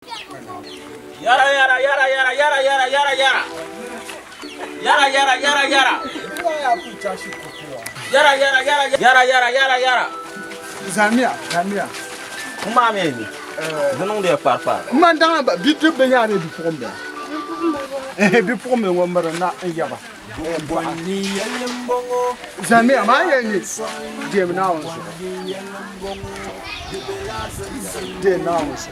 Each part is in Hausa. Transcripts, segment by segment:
Yara. Zamia. Uma meni. Não deu par. Mandanga ba bitu benyane bi pombe. Bi pombe ngomara na yaba. Boni yelembongo. Zamia ma yeni. Dem na won so. Dem na won so.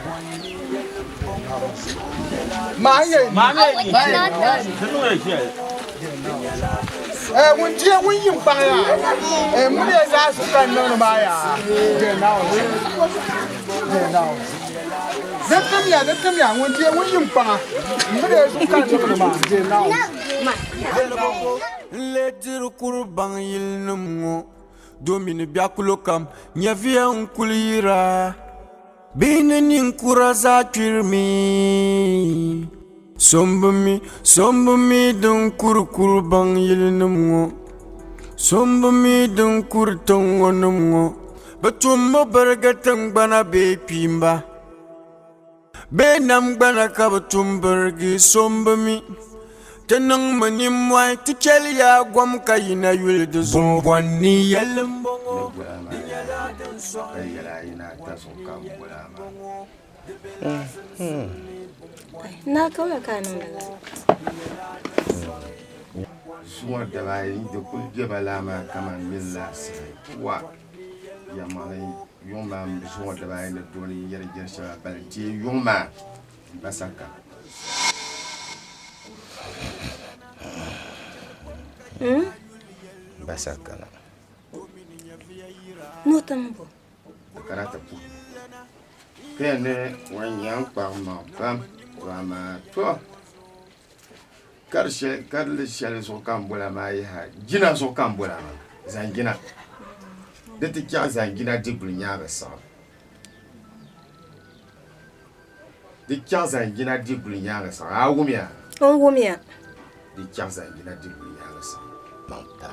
Ma yeni. Não é que won tie won yim pa ya. Mu ne za su kan no ma ya. Dem na won so. Dem na won so. Zatam ya won tie won yim pa. Mu ne su kan no ma. Dem na won so. Ledir kurban yilnumgo domini biakulokam nyavia unkulira bininin kuraza kirmi sombumi dun kurban yilnumgo sombumi dun kurtongonumgo batummo bargatan bana be pimba benam bana kabatum bargi sombumi Tenang menimwai ticelia guam kayina yul de zombwani yelembongo na kawai kanin daga suwa da bayi da kulje balama kaman milla sai wa ya malai yoma suwa da bayi da doni yarjar sha balti yoma basaka basakana no tambo karata pu pene wanyan pam wa ma to karle shale so kambula mai ha gina so kambula ma zangina da ta kya zangina dibulnya ba sa di kya zangina dibulnya ba sa awumia di kya zangina dibulnya ba sa manta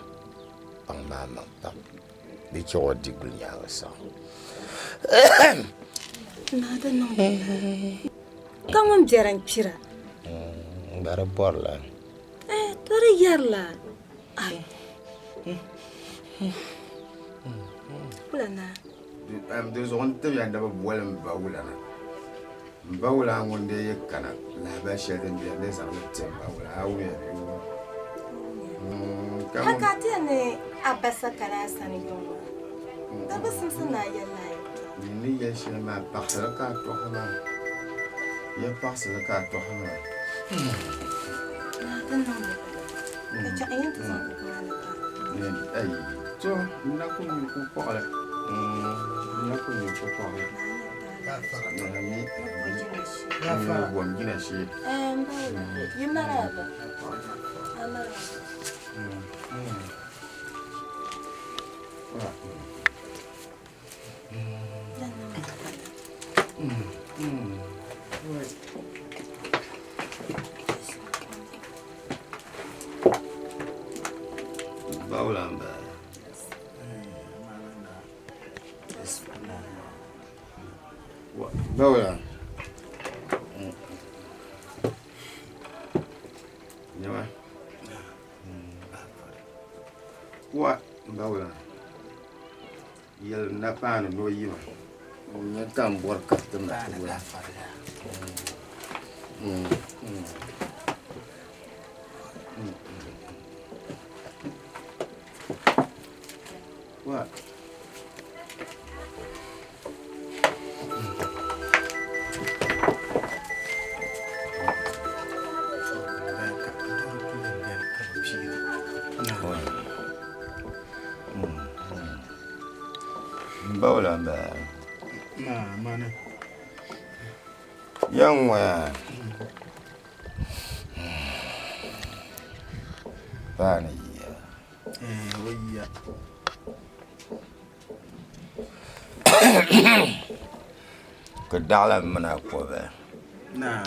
manta bi kyo dibulnya ba sa nada não kamu jarang pira bara borla tora yarla ai ulana there's one thing I never well bawula ngonde yakana la ba shedin bi ne sa mutum bawula hawo hakati ne abasa kana sani yomo da basim sana yalla ni ya shi ma pasara ka to hama ya pasara ka to hama nada não ta ayin ta san kuma ne ai to na ku ni ku ko ala na ku ni ku ko ala na ni na bom gina shi yimaraba Baulamba. Baula. Nyama. What? Baula. Yel na pan no yima. Nya tam bor kastam na. What? Baula ba. Mana. Yang wa. Bani ya. Wayya. Kedala mana ko ba. Na.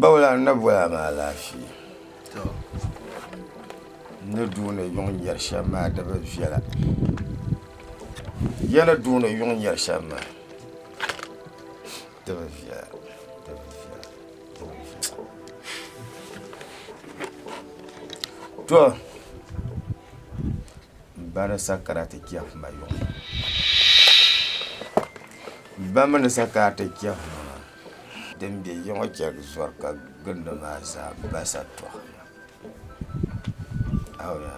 Baula na bula ma lafi. To. Ne dune yon yer shama da ba fiala. yana duna yung yar shama daba fiya to bana sakara ta kiya ma yung ba mana saka ta kiya dan bi yung kyar zuwa ka ganda ma sa ba sa to awya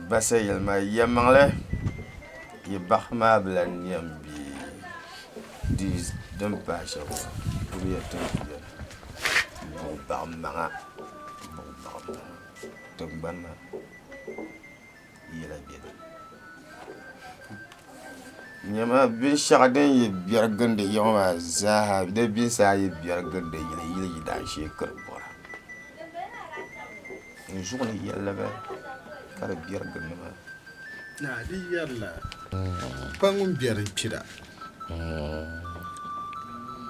basa yelma yamangle ye bahma blan yambi di dum pasha ko ya tan ya bo bamma to banna yela bi nyama bin shagden ye biyargande yoma zaha de bin sa ye biyargande yele da shekar bora in zuwa yalla ba kare biyargande ma na di yalla pangun biyar pira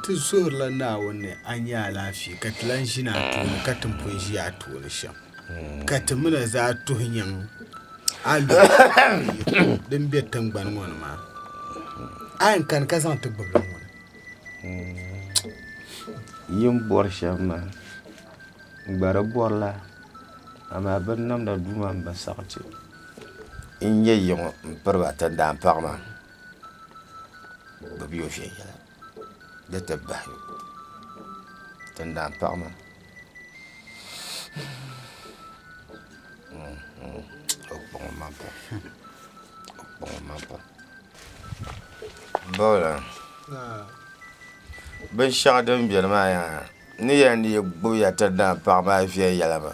tu la na wonne anya lafi katlan shi na to katin fun shi a to sham katimuna za to hinyan alu din betan gban won ma ayin kan kasan to babban won yin bor shama bara borla ama ban nam da duma ba sakti in ye yon perba ta dan parma ba biyo fi ya da tabahu tan dan parma bola ben shadam bi ma ya ni ya ni gbo ya ta dan parma fi ya la ba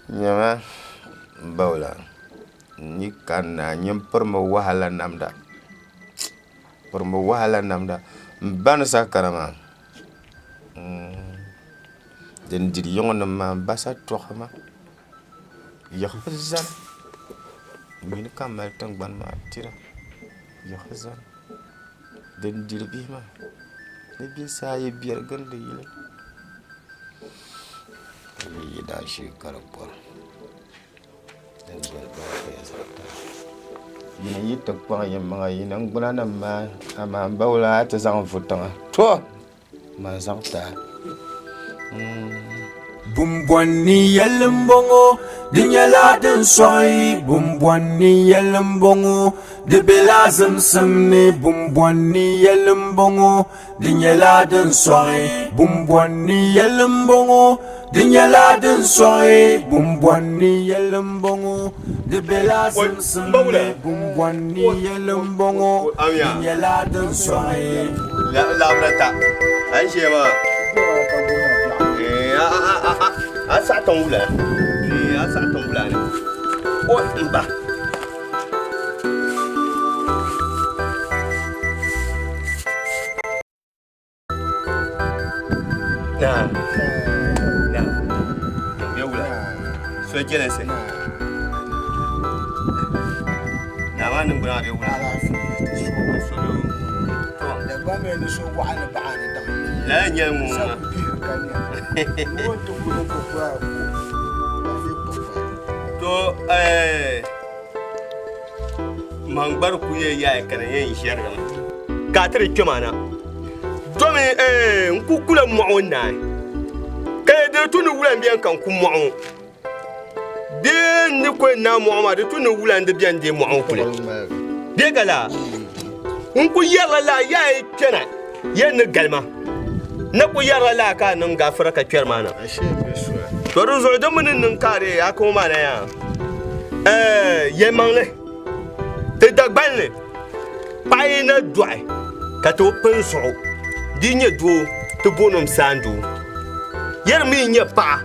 nyama bola ni kana nyam perma wahala namda ban sa karama den dir yonga ma basa toxama yaxzan min kamal tan ban ma tira yaxzan den dir bi ma ne bi sa ye bier gande yile yi da shi karapor den bier gande yina yi ta kwa ya ma yina nguna na ma ama bawla ta sang futanga to ma sang ta Bumbwani yelembongo dinyala den soy bumbwani yelembongo de belazem semne bumbwani yelembongo dinyala den soy bumbwani yelembongo dinyala den soy bumbwani yelembongo de belazem semne bumbwani yelembongo dinyala den soy la brata ai chema asa ton wula asa ton wula ne o imba na me wula so jele se na wani ngura be wula so to da ba me ni so wa ana ba ana da la nyamu to mangbar ku ye ya kana yin shiyar gama ka tare kimana to me ku kula mu'un na kai da tunu wulan biyan kan ku mu'un de ni ko na mu'ama da tunu wulan da biyan de mu'un kula de gala ku yalla la ya kana yen galma na ku yara la ka nan gafara ka kyar mana ashe be so to ruzo da mun nan kare ya kuma mana ya ye mangle te dagbanle pai na dwai ka to penso dinye do to bonum sandu yer mi nye pa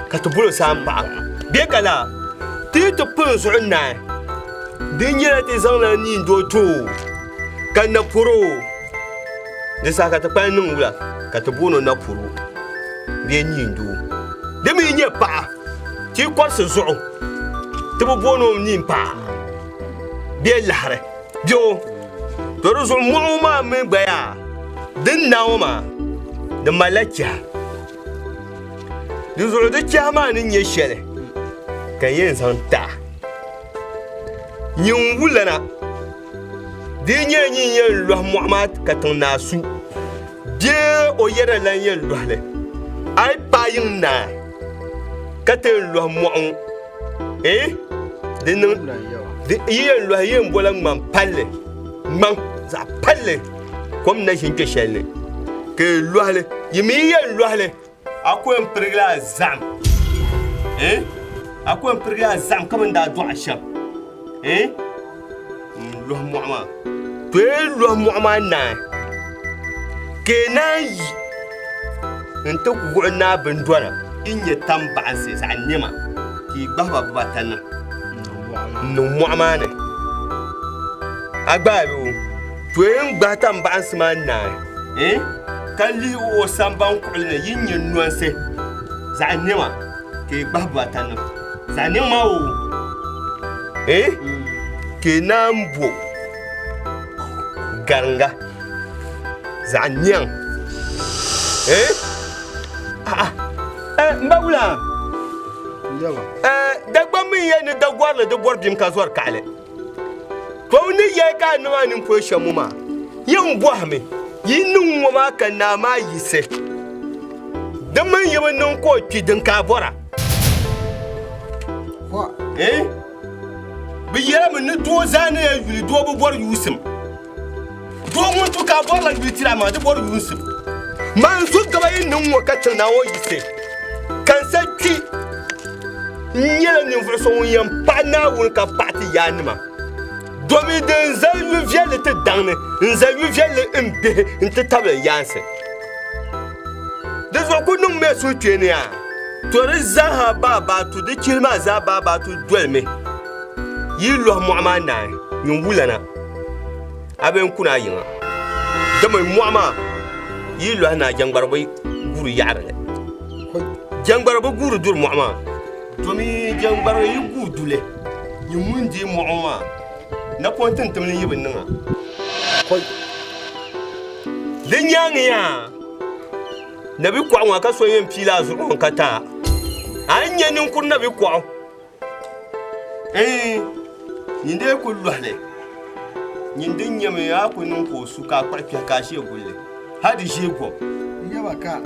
ka to bolo san pa be kala ti to penso na dinye te zangla ni do to kan na puro de saka ta pai nungula ka to bono na puru be nyindu de mi nye pa ti kwase zo to bono ni pa be lahare bio to zo mo ma me gba ya din nawo ma da malaka du zo da chama ni nye shele kan yin san ta yin wulana di nye yin lo Muhammad ka tan nasu je o yere lan yin lo le ai pa yin na ka te lo mo din yin lo yin bolan man palle man za palle kom na shin ke shele ke lo le yimi yin lo le akwai prigla zam akwai prigla zam kaman da do asham lo mu'ama to lo mu'ama na kenan yi nta ku na bindona inye tamba anse sa nyema ki baba baba tan no mu'ama ne agbaru to ngba tamba anse man na kali o samban kulne yinye nuanse za nyema ki baba tan za nyema o kenambo ganga za nyang mbawula yawa dagba min ye ni dagwar le dagwar dim ka zuwar kale to ni ye ka no anin po shamu ma yin bohme yin wo ma kan na ma yise dan man ye wannan ko kidin ka bora wa biyera mun ni do zane ya yuli do bo bor yusim do mun to ka bor la bitira ma do bor yusim man su gaba yin nun wakacin na wo yise kan saki nyela ni fo so yam pana won ka parti yanima do mi de nzalu viele te danne nzalu viele mbe nte table yanse dezo ko nun me so twene a to reza ha baba to de kilma za baba to dwelme yi lo mu'ama na yin wulana aben kuna yin da mai mu'ama yi lo na jangbarbai guru yarale jangbarbai guru dur mu'ama to mi jangbarbai guru dule yi mun di mu'ama na pontin tumlin yibin nan koi din yang ya nabi kwa wa ka so yin pila zu on kata anya nin kun nabi kwa Ninde ku luhle ninde nyame ya ku nun ko suka kwarfiya kashi gulle hadi shi ko yawa ka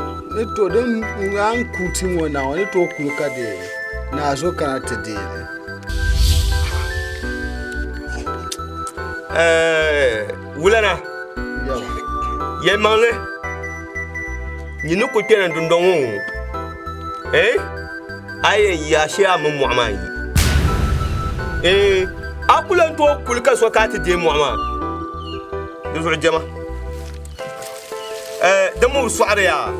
to dan an kutin wana wani to kulka de na zo kana ta de wulana yawa ye manle nyinu ko tena dundongo aye ya shi am mu'amai akulan to kulka so ka ta de mu'ama duzu jama da mu suara ya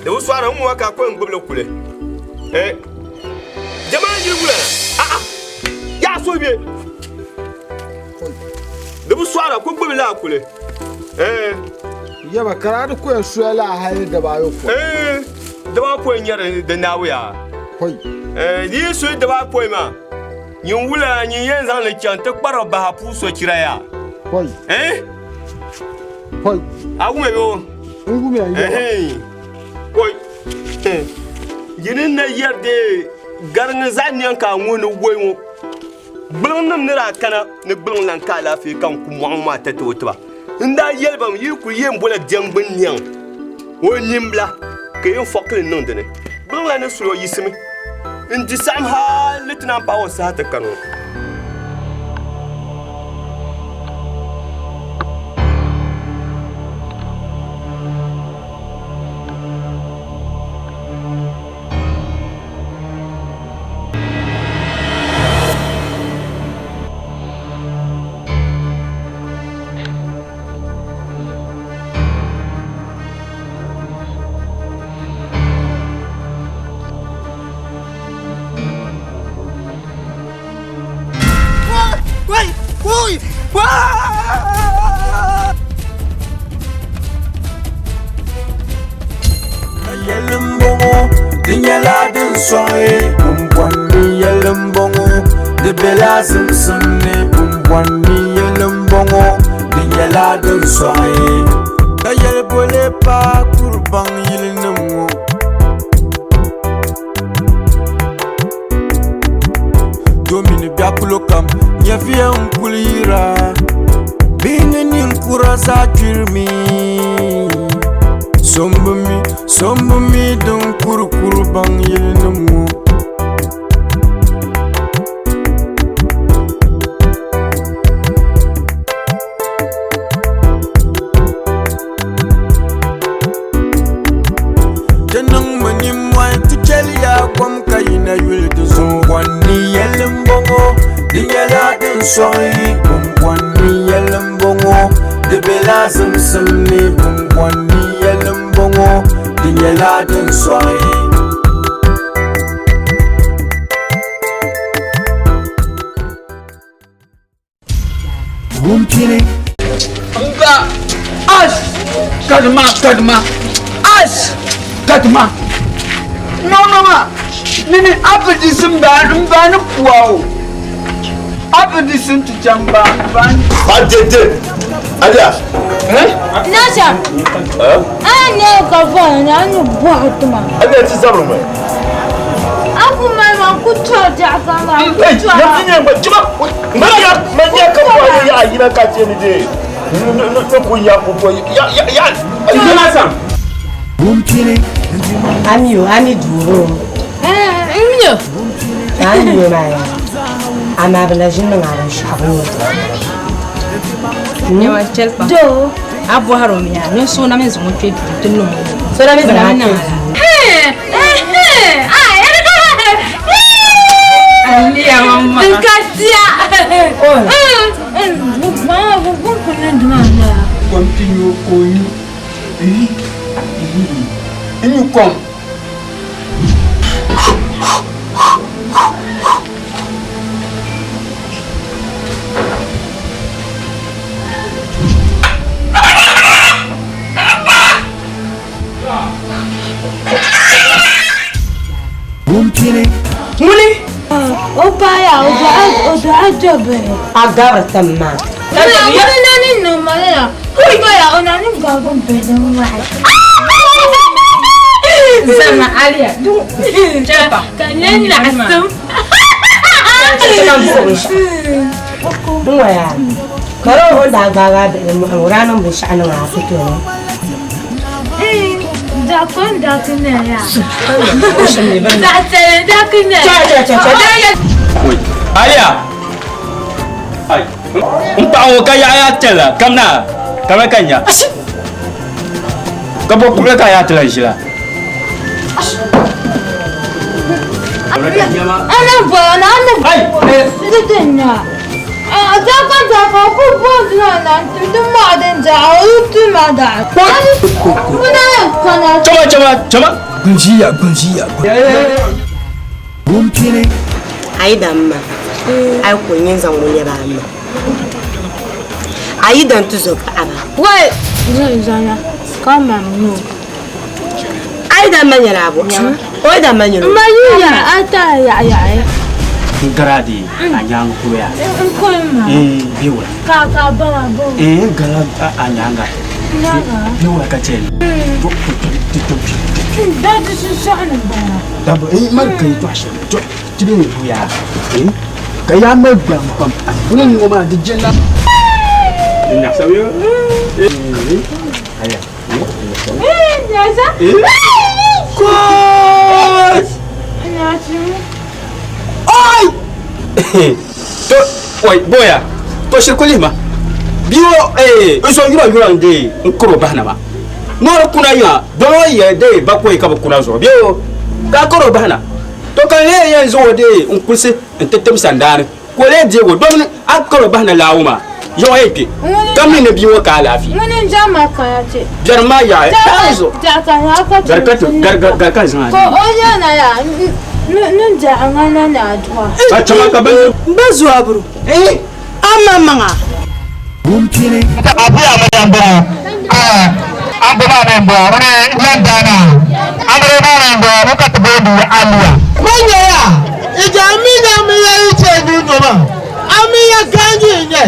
da mu suara mu ka ko ngubla kule jama yi gula ya so be da mu suara ko ngubla kule yawa karadu ko en suela haye da bayo ko da ba ko nyare da nawuya koi di so da ba ko ma yin wula yin yan zan le kyan ta kparo ba pu so kiraya koi koi awu me yo ngu me yawa koi yinin na yarde garin zan yan ka wonu woyo bulun nan nira kana ne bulun lan ka lafi kan ku mu'amma ta to ba inda yelbam yi ku yin bula jangbin yan wonimbla ke yin foklin nan dane bulun lan su yo yisimi indi samha litna pa wasa ta kanu soye umbwani yelembongo de bela simsimne umbwani yelembongo de dun soye kayel bole pa kurban yilnamo domine biakulo kam nyafia unkulira bingeni nkura za kirmi sombumi dun kurban yilnamo Sorry, Bumwani Yelambongo, the Belazum Sumni, Bumwani Yelambongo, the Yeladan Sorry. Bumpini Ash Kadma Ash Kadma No Nini apedi simba puao apedi sintu chamba Adede Adia Nasha Anya kavana anya bwatuma Adia tisabro me Aku mama kutoja kama Yafinya chuma Mania kapo ya yina kacheni de No kunya popo ya Jonathan Bumpini Ami duro Imyo Ami mai Ama bala jinna ngara shabu Nyawa chelpa Do Abu haromia no so na mezu mo twedu tunu so na mezu na Alia mama Katia Mama bubu kuna ndana Continue koni You come Bumpini Muli Opaya oda jobe Agar tamma Nani no mala Opaya onani gagon pedo mai Zama Alia du Japa kanani la asum Waya Karo honda gaga ranan bu sha'anu a fito ne Dakon dakine ya Alia. Ai. Umpau kaya ayatela kamna. Kama kanya. Kabo kula kaya ayatela sila. Ana bana ana. Ai. Zitenya. Zaka ku bodna na tu maden jao tu mada. Muna kana Coba. Gunjia Bumpini ai damma ai kunyin zanwule ba amma ai dan tuzo ka aba wai zana kama no ai da manyara abu o da manyara mayuya ata ya Garadi anyang kuya. Nkoma Biwa. Kaka baba bo Gala anyanga. Biwa kachen. Dadu susana ba Dabo marka ito ashe. Tibi buya. Kaya magbam pam. Kunin ngoma di jela. Nya sabiyo. Aya. Nyasa Ko! Nyasa Oi! To, oi, boya. To shirkulima. Biyo so yura ndi nkoro bana ma. No kuna ya, do ye de bakwe ka kuna zo. Biyo ka koro bana. To kan le yen zo de nkusi ntetem sandar. Ko le je go don akoro bana lauma. Yo eke. Kami ne biyo ka lafi. Mun jama kayate. Jarma ya. Tazo. Garka zan. Ko oya na ya. Nun ja angana na adwa. Achama ka bazu abru. Amma manga. Bumpini Abu amembo. Ambo amembo. Wana landana. Amre amembo. Mukatbodu alia. Mwenye ya. Ijamina miya iche nunoma. Amiya kanyi nye.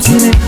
Tine